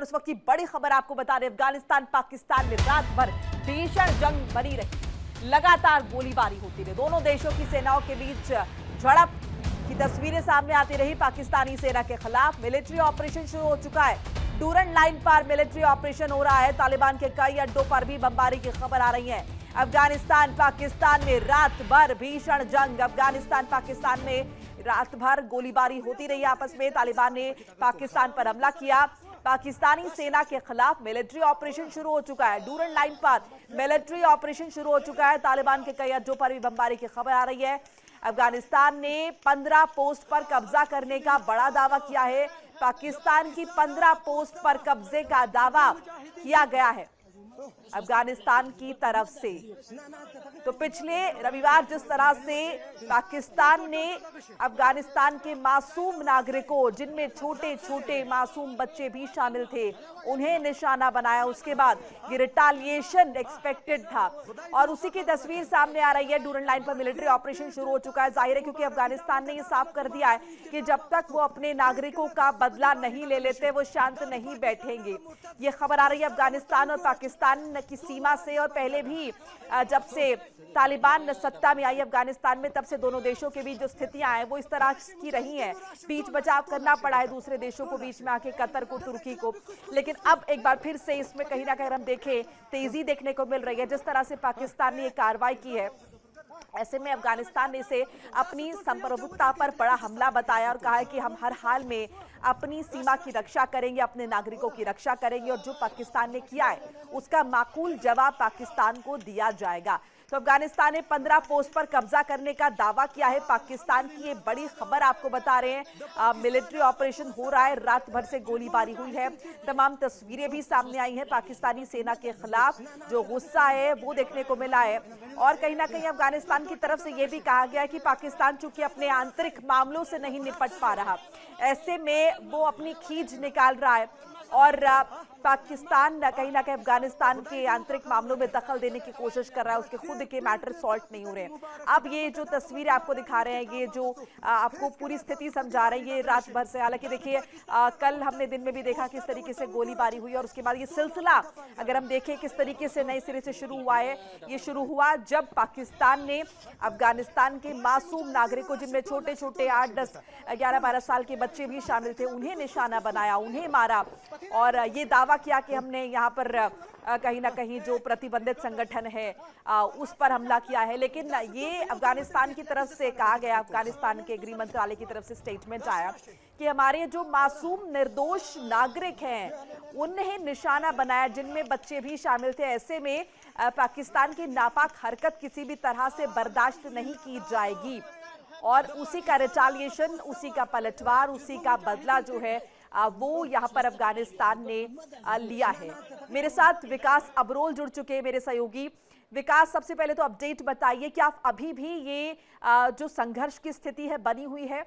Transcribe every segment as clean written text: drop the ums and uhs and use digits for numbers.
पर उस वक्त की बड़ी खबर आपको बता रहे, अफगानिस्तान पाकिस्तान में रात भर भीषण जंग बनी रही। लगातार गोलीबारी होती रही, दोनों देशों की सेनाओं के बीच झड़प की तस्वीरें सामने आती रही। पाकिस्तानी सेना के खिलाफ मिलिट्री ऑपरेशन शुरू हो चुका है। डूरन लाइन पर मिलिट्री ऑपरेशन हो रहा है। तालिबान के कई अड्डों पर भी बमबारी की खबर आ रही है। अफगानिस्तान पाकिस्तान में रात भर भीषण जंग। अफगानिस्तान पाकिस्तान में रात भर गोलीबारी होती रही आपस में। तालिबान ने पाकिस्तान पर हमला किया। पाकिस्तानी सेना के खिलाफ मिलिट्री ऑपरेशन शुरू हो चुका है। डूरन लाइन पर मिलिट्री ऑपरेशन शुरू हो चुका है। तालिबान के कई अड्डों पर भी बमबारी की खबर आ रही है। अफगानिस्तान ने 15 पोस्ट पर कब्जा करने का बड़ा दावा किया है। पाकिस्तान की 15 पोस्ट पर कब्जे का दावा किया गया है अफगानिस्तान की तरफ से। तो पिछले रविवार जिस तरह से पाकिस्तान ने अफगानिस्तान के मासूम नागरिकों, जिनमें छोटे छोटे मासूम बच्चे भी शामिल थे, उन्हें निशाना बनाया, उसके बाद ये रिटालिएशन एक्सपेक्टेड था और उसी की तस्वीर सामने आ रही है। डूरन लाइन पर मिलिट्री ऑपरेशन शुरू हो चुका है। जाहिर है क्योंकि अफगानिस्तान ने ये साफ कर दिया है कि जब तक वो अपने नागरिकों का बदला नहीं ले लेते वो शांत नहीं बैठेंगे। ये खबर आ रही है अफगानिस्तान और पाकिस्तान की सीमा से, और पहले भी जब से तालिबान सत्ता में आई अफगानिस्तान में, तब से दोनों देशों के बीच जो स्थितियां हैं वो इस तरह की रही हैं। बीच बचाव करना पड़ा है दूसरे देशों को, बीच में आके कतर को, तुर्की को। लेकिन अब एक बार फिर से इसमें कहीं ना कहीं हम देखें तेजी देखने को मिल रही है। जिस तरह से पाकिस्तान ने ये कार्रवाई की है, ऐसे में अफगानिस्तान ने इसे अपनी संप्रभुता पर बड़ा हमला बताया और कहा है कि हम हर हाल में अपनी सीमा की रक्षा करेंगे, अपने नागरिकों की रक्षा करेंगे और जो पाकिस्तान ने किया है उसका माकूल जवाब पाकिस्तान को दिया जाएगा। तो अफगानिस्तान ने 15 पोस्ट पर कब्जा करने का दावा किया है। पाकिस्तान की ये बड़ी खबर आपको बता रहे हैं। मिलिट्री ऑपरेशन हो रहा है, रात भर से गोलीबारी हुई है। तमाम तस्वीरें भी सामने आई हैं। पाकिस्तानी सेना के खिलाफ जो गुस्सा है वो देखने को मिला है और कहीं ना कहीं अफगानिस्तान की तरफ से ये भी कहा गया है कि पाकिस्तान चूंकि अपने आंतरिक मामलों से नहीं निपट पा रहा, ऐसे में वो अपनी खींच निकाल रहा है और पाकिस्तान कहीं ना कहीं अफगानिस्तान के आंतरिक मामलों में दखल देने की कोशिश कर रहा है। उसके खुद के मैटर सॉल्व नहीं हो रहे हैं। अब ये जो तस्वीरें आपको दिखा रहे हैं, ये जो आपको पूरी स्थिति समझा रहे हैं, ये रात भर से, हालांकि देखिए कल हमने दिन में भी देखा किस तरीके से गोलीबारी हुई और उसके बाद ये सिलसिला अगर हम देखें किस तरीके से नए सिरे से शुरू हुआ है। ये शुरू हुआ जब पाकिस्तान ने अफगानिस्तान के मासूम नागरिकों, जिनमें छोटे छोटे 8, 10, 11, 12 साल के बच्चे भी शामिल थे, उन्हें निशाना बनाया, उन्हें मारा और ये दावा किया कि हमने यहाँ पर कहीं ना कहीं जो प्रतिबंधित संगठन है उस पर हमला किया है। लेकिन ये अफगानिस्तान की तरफ से कहा गया, अफगानिस्तान के गृह मंत्रालय की तरफ से स्टेटमेंट आया कि हमारे जो मासूम निर्दोष नागरिक हैं उन्हें निशाना बनाया, जिनमें बच्चे भी शामिल थे। ऐसे में पाकिस्तान की नापाक हरकत किसी भी तरह से बर्दाश्त नहीं की जाएगी और उसी का रिटालिएशन, उसी का पलटवार, उसी का बदला जो है वो यहाँ पर अफगानिस्तान ने लिया है। मेरे साथ विकास अबरोल जुड़ चुके हैं, मेरे सहयोगी। विकास, सबसे पहले तो अपडेट बताइए कि आप अभी भी ये जो संघर्ष की स्थिति है बनी हुई है?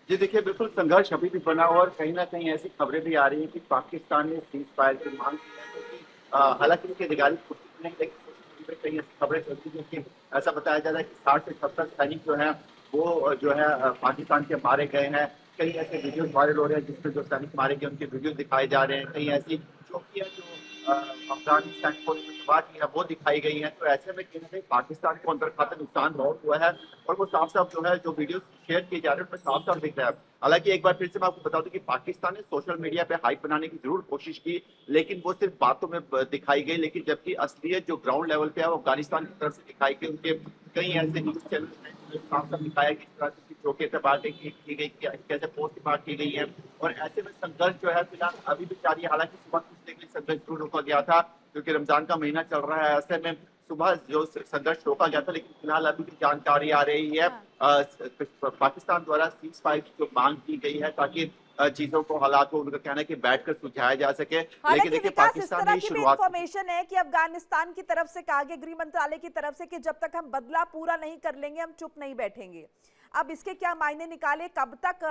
जी देखिए, बिल्कुल संघर्ष अभी भी बना हुआ और कहीं ना कहीं ऐसी खबरें भी आ रही हैं कि पाकिस्तान ने सीज फायर की मांग की है, हालांकि इसकी अधिकारिक पुष्टि नहीं, लेकिन कहीं ऐसी खबरें चलती हैं कि ऐसा बताया जा रहा है कि 60 से 70 सैनिक जो है वो जो है पाकिस्तान के मारे गए हैं। कई ऐसे वीडियोस वायरल हो रहे हैं जिसमें जो सैनिक मारे गए उनके वीडियो दिखाए जा रहे हैं। कई ऐसी चौकियां जो अफगानी सैनिकों ने तबाह की है वो दिखाई गई हैं। तो ऐसे में कहीं ना कहीं पाकिस्तान को अंदर खाते नुकसान बहुत हुआ है और वो साफ साफ जो है जो वीडियो शेयर किए जा रहे हैं उसमें साफ साफ दिख रहा है। हालांकि एक बार फिर से मैं आपको बता दूं कि पाकिस्तान ने सोशल मीडिया पे हाइप बनाने की जरूर कोशिश की, लेकिन वो सिर्फ बातों में दिखाई गई, लेकिन जबकि असलियत जो ग्राउंड लेवल पे है वो अफगानिस्तान की तरफ से दिखाई गई। उनके कई ऐसे न्यूज चैनल साफ साफ दिखाया कि इस तरह से चौके से बातें की गई, कैसे पोस्ट की बात की गई है और ऐसे में संघर्ष जो है फिलहाल अभी भी जारी है। हालांकि सुबह कुछ देर के लिए संघर्ष जरूर रोका गया था क्योंकि रमजान का महीना चल रहा है, ऐसे में सुबह जो संघर्ष रोका गया था, लेकिन फिलहाल अभी भी जानकारी आ रही है पाकिस्तान द्वारा सीज फायर की जो मांग की गई है ताकि चीजों को, हालात को, उनका कहना है कि बैठकर सुलझाया जा सके। लेकिन देखिए पाकिस्तान ने शुरुआत इंफॉर्मेशन है कि अफगानिस्तान की तरफ से कहा गया, गृह मंत्रालय की तरफ से, कि जब तक हम बदला पूरा नहीं कर लेंगे हम चुप नहीं बैठेंगे। अब इसके क्या मायने निकाले, कब तक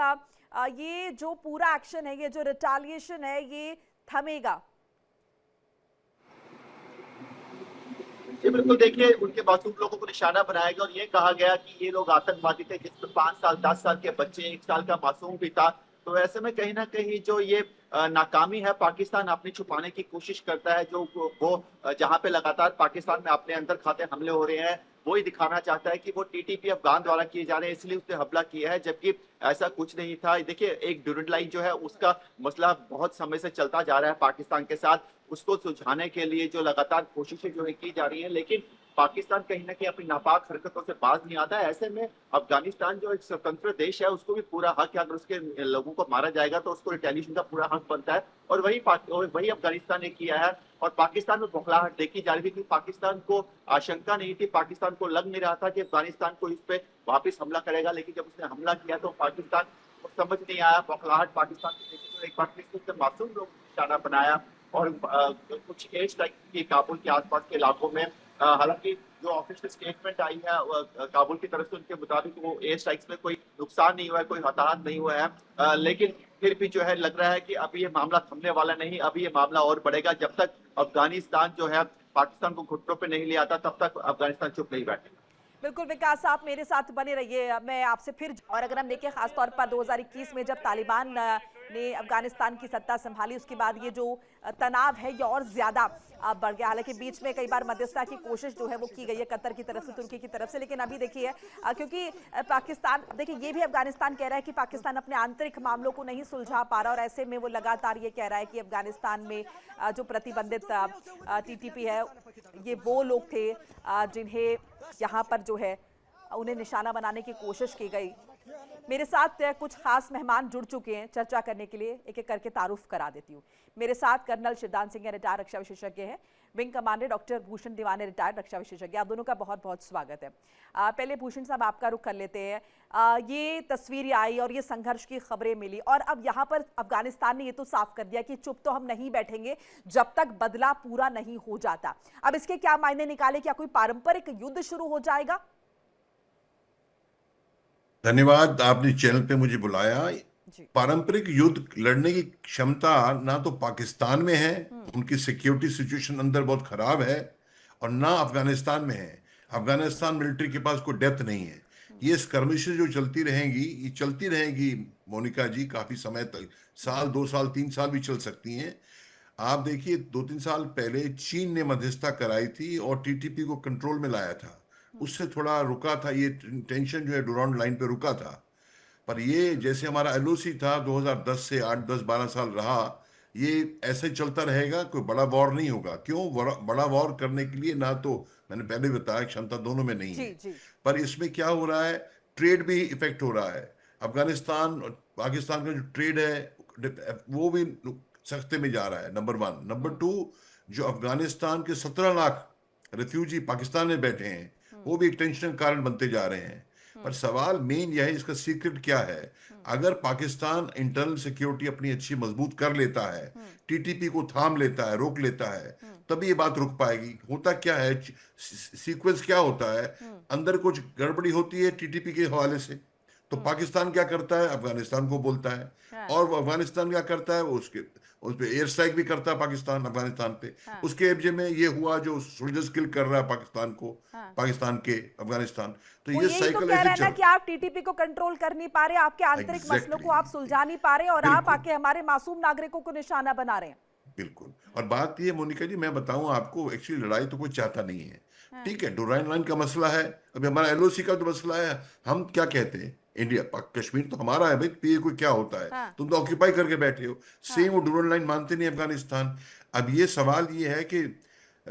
ये जो पूरा एक्शन है, ये जो रिटालिएशन है, ये थमेगा? जी बिल्कुल, देखिए उनके मासूम लोगों को निशाना बनाया गया और ये कहा गया कि ये लोग आतंकवादी थे जिसमें 5 साल 10 साल के बच्चे, 1 साल का मासूम भी था। तो ऐसे में कहीं ना कहीं जो ये नाकामी है, पाकिस्तान अपनी छुपाने की कोशिश करता है। जो वो जहां पे लगातार पाकिस्तान में अपने अंदर खाते हमले हो रहे हैं, वही दिखाना चाहता है कि वो टीटीपी अफगान द्वारा किए जा रहे हैं, इसलिए उसने हमला किया है, जबकि ऐसा कुछ नहीं था। देखिए, एक ड्यूरेंट लाइन जो है उसका मसला बहुत समय से चलता जा रहा है पाकिस्तान के साथ। उसको सुलझाने के लिए जो लगातार कोशिशें जो है की जा रही हैं, लेकिन पाकिस्तान कहीं ना कहीं अपनी नापाक हरकतों से बाज नहीं आता है। ऐसे में अफगानिस्तान जो एक स्वतंत्र देश है, उसको भी पूरा हक है। अगर उसके लोगों को मारा जाएगा तो उसको रिटेलिएशन का पूरा हक बनता है, और वही अफगानिस्तान ने किया है। और पाकिस्तान में बौखलाहट देखी जा रही थी कि पाकिस्तान को आशंका नहीं थी, पाकिस्तान को लग नहीं रहा था कि अफगानिस्तान को इस पे वापस हमला करेगा, लेकिन जब उसने हमला किया तो पाकिस्तान को समझ नहीं आया। बौखलाहट पाकिस्तान की देखी तो एक बार फिर से उसने मासूम लोगों को निशाना बनाया, और कुछ एयर स्ट्राइक की काबुल के आसपास के इलाकों में। हालांकि जो ऑफिशियल स्टेटमेंट आई है काबुल की तरफ से, उनके मुताबिक वो एयर स्ट्राइक्स में कोई नुकसान नहीं हुआ है, कोई हताहत नहीं हुआ है, लेकिन फिर भी जो है लग रहा है कि अभी ये मामला थमने वाला नहीं, अभी ये मामला और बढ़ेगा। जब तक अफगानिस्तान जो है पाकिस्तान को घुटनों पे नहीं ले आता, तब तक अफगानिस्तान चुप नहीं बैठेगा। बिल्कुल विकास, आप मेरे साथ बने रहिए, मैं आपसे फिर। और अगर हम देखें खासतौर पर 2021 में जब तालिबान ने अफगानिस्तान की सत्ता संभाली, उसके बाद ये जो तनाव है ये और ज्यादा बढ़ गया। हालांकि बीच में कई बार मध्यस्थता की कोशिश जो है वो की गई है कतर की तरफ से, तुर्की की तरफ से, लेकिन अभी देखिए क्योंकि पाकिस्तान, देखिए ये भी अफगानिस्तान कह रहा है कि पाकिस्तान अपने आंतरिक मामलों को नहीं सुलझा पा रहा, और ऐसे में वो लगातार ये कह रहा है कि अफगानिस्तान में जो प्रतिबंधित टीटीपी है, ये वो लोग थे जिन्हें यहाँ पर जो है उन्हें निशाना बनाने की कोशिश की गई। मेरे साथ कुछ खास मेहमान जुड़ चुके हैं चर्चा करने के लिए, एक एक करके तारुफ करा देती हूँ। मेरे साथ कर्नल शिवदान सिंह रिटायर्ड रक्षा विशेषज्ञ हैं, विंग कमांडर डॉक्टर भूषण दीवाने रिटायर्ड रक्षा विशेषज्ञ। आप दोनों का बहुत बहुत स्वागत है। पहले भूषण साहब आपका रुख कर लेते हैं। ये तस्वीरें आई और ये संघर्ष की खबरें मिली, और अब यहाँ पर अफगानिस्तान ने ये तो साफ कर दिया कि चुप तो हम नहीं बैठेंगे जब तक बदला पूरा नहीं हो जाता। अब इसके क्या मायने निकाले? क्या कोई पारंपरिक युद्ध शुरू हो जाएगा? धन्यवाद, आपने चैनल पे मुझे बुलाया। पारंपरिक युद्ध लड़ने की क्षमता ना तो पाकिस्तान में है, उनकी सिक्योरिटी सिचुएशन अंदर बहुत खराब है, और ना अफगानिस्तान में है। अफगानिस्तान मिलिट्री के पास कोई डेप्थ नहीं है। ये स्कर्मिशेस जो चलती रहेंगी, ये चलती रहेंगी मोनिका जी, काफी समय तक, साल 2 साल 3 साल भी चल सकती हैं। आप देखिए 2-3 साल पहले चीन ने मध्यस्थता कराई थी और टीटीपी को कंट्रोल में लाया था, उससे थोड़ा रुका था, ये टेंशन जो है डुरांड लाइन पे रुका था। पर ये जैसे हमारा एलओसी था 2010 से 8-10-12 साल रहा, ये ऐसे चलता रहेगा, कोई बड़ा वॉर नहीं होगा। क्यों? बड़ा वॉर करने के लिए ना तो, मैंने पहले बताया, क्षमता दोनों में नहीं है। पर इसमें क्या हो रहा है, ट्रेड भी इफेक्ट हो रहा है। अफगानिस्तान और पाकिस्तान का जो ट्रेड है वो भी सस्ते में जा रहा है, नंबर 1। नंबर 2, जो अफगानिस्तान के 17 लाख रेफ्यूजी पाकिस्तान में बैठे हैं, वो भी एक टेंशन कारण बनते जा रहे हैं। पर सवाल मेन यह है, इसका सीक्रेट क्या है? अगर पाकिस्तान इंटरनल सिक्योरिटी अपनी अच्छी मजबूत कर लेता है, टीटीपी को थाम लेता है, रोक लेता है, तभी ये बात रुक पाएगी। होता क्या है, सीक्वेंस क्या होता है, अंदर कुछ गड़बड़ी होती है टीटीपी के हवाले से, तो पाकिस्तान क्या करता है, अफगानिस्तान को बोलता है, और अफगानिस्तान क्या करता है, उस पे एयर स्ट्राइक भी करता है पाकिस्तान अफगानिस्तान पे। उसके एवज में ये हुआ जो सोल्जर्स किल कर रहा है पाकिस्तान को, पाकिस्तान के अफगानिस्तान। तो ये साइकिल तो कह रहे हैं ना कि आप टीटीपी को कंट्रोल कर नहीं पा रहे, आपके आंतरिक मसलों को आप सुलझा नहीं पा रहे, और आप आके हमारे मासूम नागरिकों को निशाना बना रहे हैं। बिल्कुल। और बात ये मोनिका जी, मैं बताऊं आपको, एक्चुअली लड़ाई तो कोई चाहता नहीं है। ठीक है, डुराइन लाइन का मसला है, अभी हमारा एलओसी का जो मसला है, हम क्या कहते हैं, इंडिया कश्मीर तो हमारा है भाई, पीए को क्या होता है, तुम तो ऑक्यूपाई करके बैठे हो। सेम वो डुराइन लाइन मानते नहीं अफगानिस्तान। अब ये सवाल ये है कि,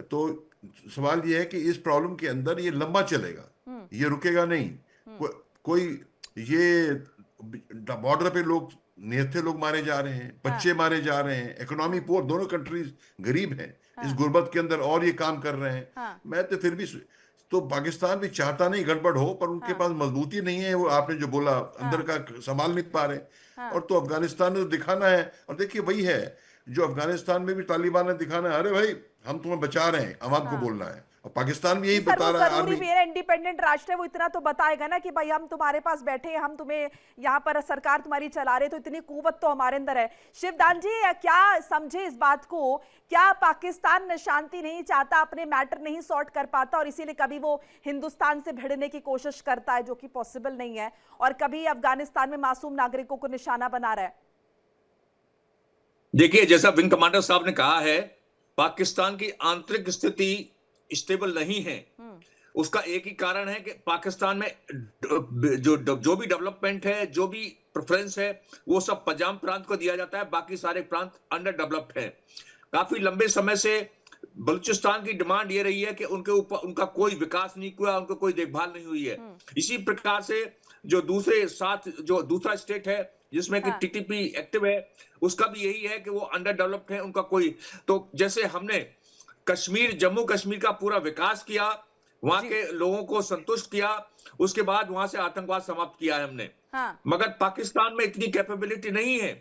तो सवाल ये है कि इस प्रॉब्लम के अंदर ये लंबा चलेगा, ये रुकेगा नहीं। कोई ये बॉर्डर पे लोग, निहत्थे लोग मारे जा रहे हैं, बच्चे मारे जा रहे हैं, इकोनॉमी पोर, दोनों कंट्रीज गरीब हैं इस गुर्बत के अंदर, और ये काम कर रहे हैं। मैं तो फिर भी, तो पाकिस्तान भी चाहता नहीं गड़बड़ हो, पर उनके पास मजबूती नहीं है, वो आपने जो बोला अंदर का संभाल नहीं पा रहे। और तो अफगानिस्तान ने तो दिखाना है, और देखिए वही है जो अफगानिस्तान में भी तालिबान ने दिखाना है, अरे भाई हम तुम्हें बचा रहे हैं, आवाम को बोलना है। और पाकिस्तान भी यही बता रहा है, जरूरी भी है, इंडिपेंडेंट राष्ट्र है, वो इतना तो बताएगा ना कि भाई हम तुम्हारे पास बैठे हैं, हम तुम्हें यहाँ पर सरकार तुम्हारी चला रहे, तो इतनी कुव्वत तो हमारे अंदर है। शिवदान जी, क्या समझे इस बात को, क्या पाकिस्तान शांति नहीं चाहता, अपने मैटर नहीं सॉर्ट कर पाता, और इसीलिए कभी वो हिंदुस्तान से भिड़ने की कोशिश करता है, जो कि पॉसिबल नहीं है, और कभी अफगानिस्तान में मासूम नागरिकों को निशाना बना रहा है? देखिए, जैसा विंग कमांडर साहब ने कहा है, पाकिस्तान की आंतरिक स्थिति स्टेबल नहीं है। उसका एक ही कारण है कि पाकिस्तान में जो भी डेवलपमेंट है, जो भी प्रेफरेंस है, वो सब पंजाब प्रांत को दिया जाता है, बाकी सारे प्रांत अंडर डेवलप्ड है। काफी लंबे समय से बलूचिस्तान की डिमांड ये रही है कि उनके ऊपर उनका कोई विकास नहीं हुआ, उनको कोई देखभाल नहीं हुई है। इसी प्रकार से जो दूसरा स्टेट है जिसमें कि टीटीपी एक्टिव है, उसका भी यही है कि वो अंडर डेवलप्ड है, उनका कोई। तो जैसे हमने जम्मू कश्मीर का पूरा विकास किया, वहां के लोगों को संतुष्ट किया, उसके बाद वहां से आतंकवाद समाप्त किया है हमने। मगर पाकिस्तान में इतनी कैपेबिलिटी नहीं है।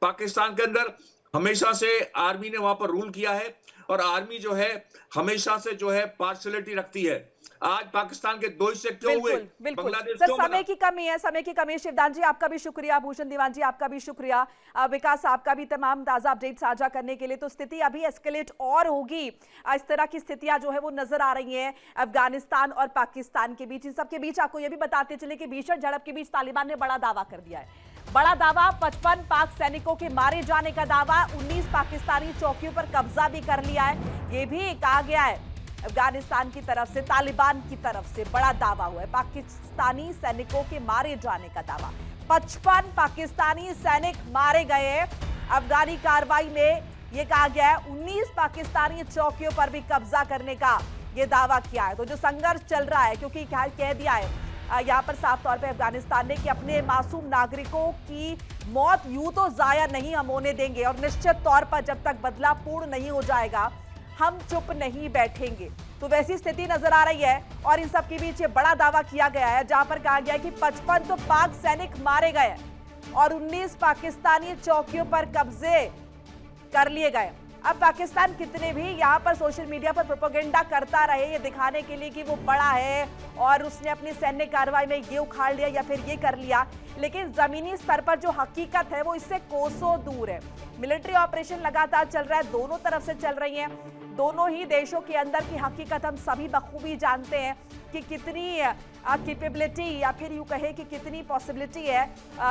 पाकिस्तान के अंदर हमेशा से आर्मी ने वहां पर रूल किया है, और आर्मी जो है हमेशा से जो है पार्शियलिटी रखती है। आज पाकिस्तान के दो हिस्से क्यों हुए? बांग्लादेश सर, क्यों समय की कमी है, समय की कमी है। शिवदान जी आपका भी शुक्रिया, भूषण दीवान जी आपका भी शुक्रिया, विकास आपका भी तमाम ताजा अपडेट साझा करने के लिए। तो स्थिति अभी एस्केलेट और होगी, इस तरह की स्थितियां जो है वो नजर आ रही हैं अफगानिस्तान और पाकिस्तान के बीच। इन सबके बीच आपको यह भी बताते चले कि भीषण झड़प के बीच तालिबान ने बड़ा दावा कर दिया है। बड़ा दावा, 55 पाक सैनिकों के मारे जाने का दावा, 19 पाकिस्तानी चौकियों पर कब्जा भी कर लिया है, ये भी कहा गया है अफगानिस्तान की तरफ से, तालिबान की तरफ से बड़ा दावा हुआ है। पाकिस्तानी सैनिकों के मारे जाने का दावा, 55 पाकिस्तानी सैनिक मारे गए अफगानी कार्रवाई में, यह कहा गया है। 19 पाकिस्तानी चौकियों पर भी कब्जा करने का यह दावा किया है। तो जो संघर्ष चल रहा है, क्योंकि कह दिया है यहाँ पर साफ तौर पे अफगानिस्तान ने कि अपने मासूम नागरिकों की मौत यूं तो जाया नहीं हम होने देंगे, और निश्चित तौर पर जब तक बदला पूर्ण नहीं हो जाएगा हम चुप नहीं बैठेंगे। तो वैसी स्थिति नजर आ रही है, और इन सब के बीच ये बड़ा दावा किया गया है, जहां पर कहा गया है कि 55 तो पाक सैनिक मारे गए और 19 पाकिस्तानी चौकियों पर कब्जे कर लिए गए। अब पाकिस्तान कितने भी यहाँ पर सोशल मीडिया पर प्रोपेगेंडा करता रहे ये दिखाने के लिए कि वो बड़ा है और उसने अपनी सैन्य कार्रवाई में ये उखाड़ लिया या फिर ये कर लिया, लेकिन जमीनी स्तर पर जो हकीकत है वो इससे कोसों दूर है। मिलिट्री ऑपरेशन लगातार चल रहा है, दोनों तरफ से चल रही हैं। दोनों ही देशों के अंदर की हकीकत हम सभी बखूबी जानते हैं कि कितनी कैपेबिलिटी या फिर यूं कहे कि कितनी पॉसिबिलिटी है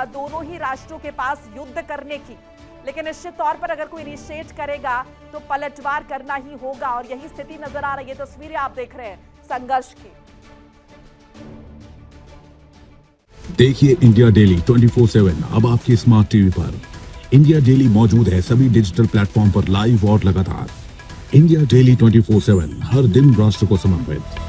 दोनों ही राष्ट्रों के पास युद्ध करने की। लेकिन निश्चित तौर पर अगर कोई इनिशिएट करेगा तो पलटवार करना ही होगा, और यही स्थिति नजर आ रही है। तस्वीरें आप देख रहे हैं संघर्ष की। देखिए इंडिया डेली 24/7 अब आपके स्मार्ट टीवी पर। इंडिया डेली मौजूद है सभी डिजिटल प्लेटफॉर्म पर लाइव और लगातार। इंडिया डेली 24/7 हर दिन राष्ट्र को समर्पित।